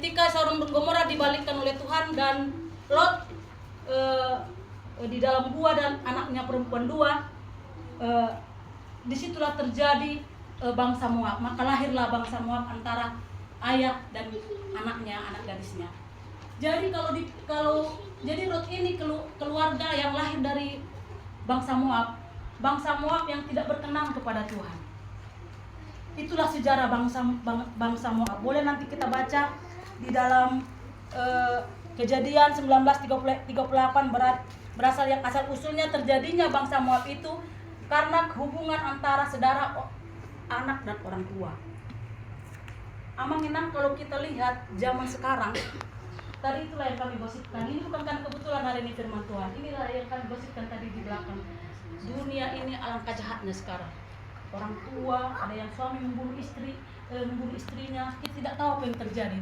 ketika Sodom dan Gomora dibalikkan oleh Tuhan dan Lot di dalam gua dan anaknya perempuan dua, disitulah terjadi bangsa Moab. Maka lahirlah bangsa Moab antara ayah dan anaknya, anak gadisnya. Jadi jadi Lot ini keluarga yang lahir dari bangsa Moab yang tidak berkenan kepada Tuhan. Itulah sejarah bangsa Moab. Boleh nanti kita baca di dalam Kejadian 19:38 berasal yang asal usulnya terjadinya bangsa Moab itu karena hubungan antara saudara anak dan orang tua. Amang Inang, kalau kita lihat zaman sekarang, tadi itulah yang kami gosipkan. Ini bukan kan kebetulan hari ini firman Tuhan. Inilah yang kami gosipkan tadi di belakang. Dunia ini alangkah jahatnya sekarang. Orang tua, ada yang suami membunuh istrinya, kita tidak tahu apa yang terjadi.